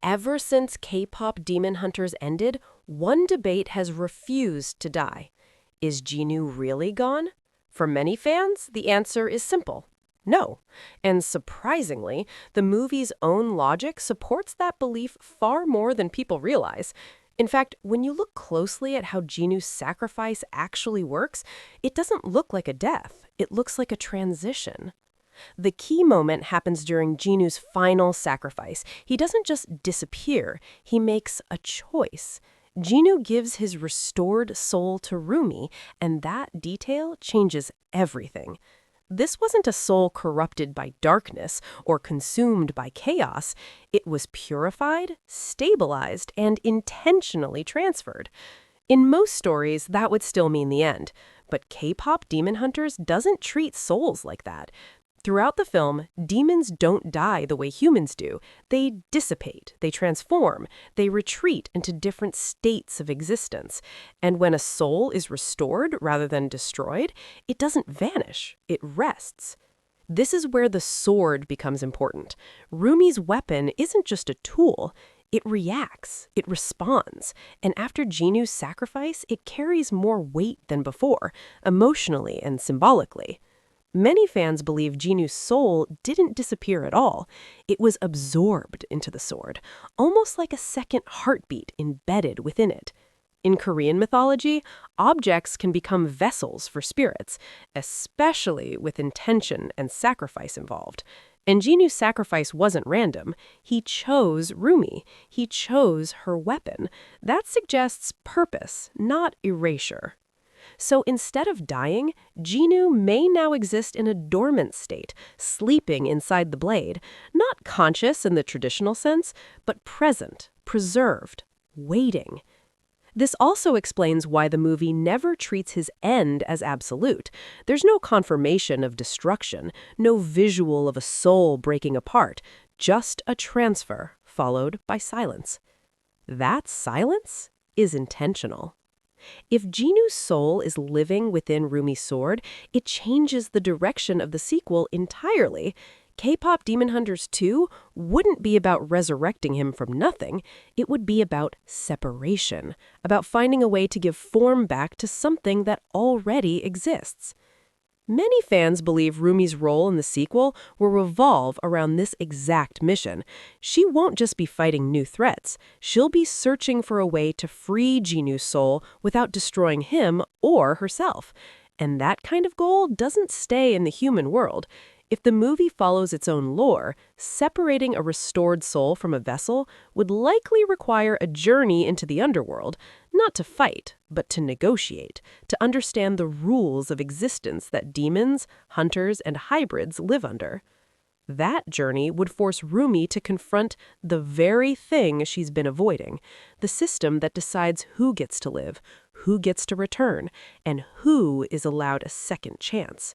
Ever since K-pop Demon Hunters ended, one debate has refused to die. Is Jinu really gone? For many fans, the answer is simple. No. And surprisingly, the movie's own logic supports that belief far more than people realize. In fact, when you look closely at how Jinu's sacrifice actually works, it doesn't look like a death. It looks like a transition. The key moment happens during Jinu's final sacrifice. He doesn't just disappear, he makes a choice. Jinu gives his restored soul to Rumi, and that detail changes everything. This wasn't a soul corrupted by darkness or consumed by chaos. It was purified, stabilized, and intentionally transferred. In most stories, that would still mean the end. But K-pop Demon Hunters doesn't treat souls like that. Throughout the film, demons don't die the way humans do. They dissipate, they transform, they retreat into different states of existence. And when a soul is restored rather than destroyed, it doesn't vanish, it rests. This is where the sword becomes important. Rumi's weapon isn't just a tool. It reacts, it responds, and after Jinu's sacrifice, it carries more weight than before, emotionally and symbolically. Many fans believe Jinu's soul didn't disappear at all. It was absorbed into the sword, almost like a second heartbeat embedded within it. In Korean mythology, objects can become vessels for spirits, especially with intention and sacrifice involved. And Jinu's sacrifice wasn't random. He chose Rumi. He chose her weapon. That suggests purpose, not erasure. So instead of dying, Jinu may now exist in a dormant state, sleeping inside the blade, not conscious in the traditional sense, but present, preserved, waiting. This also explains why the movie never treats his end as absolute. There's no confirmation of destruction, no visual of a soul breaking apart, just a transfer followed by silence. That silence is intentional. If Jinu's soul is living within Rumi's sword, it changes the direction of the sequel entirely. K-pop Demon Hunters 2 wouldn't be about resurrecting him from nothing. It would be about separation, about finding a way to give form back to something that already exists. Many fans believe Rumi's role in the sequel will revolve around this exact mission. She won't just be fighting new threats. She'll be searching for a way to free Jinu's soul without destroying him or herself. And that kind of goal doesn't stay in the human world. If the movie follows its own lore, separating a restored soul from a vessel would likely require a journey into the underworld, not to fight, but to negotiate, to understand the rules of existence that demons, hunters, and hybrids live under. That journey would force Rumi to confront the very thing she's been avoiding, the system that decides who gets to live, who gets to return, and who is allowed a second chance.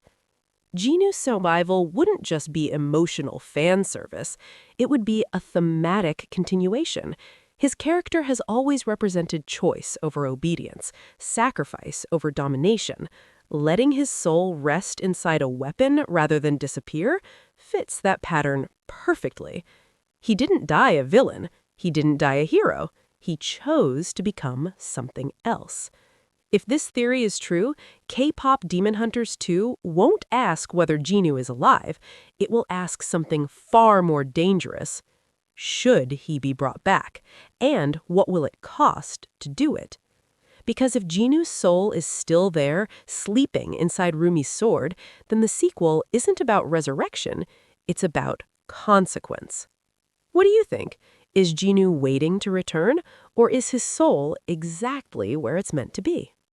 Jinu's survival wouldn't just be emotional fan service, it would be a thematic continuation. His character has always represented choice over obedience, sacrifice over domination. Letting his soul rest inside a weapon rather than disappear fits that pattern perfectly. He didn't die a villain, he didn't die a hero, he chose to become something else. If this theory is true, K-pop Demon Hunters 2 won't ask whether Jinu is alive. It will ask something far more dangerous. Should he be brought back? And what will it cost to do it? Because if Jinu's soul is still there, sleeping inside Rumi's sword, then the sequel isn't about resurrection, it's about consequence. What do you think? Is Jinu waiting to return, or is his soul exactly where it's meant to be?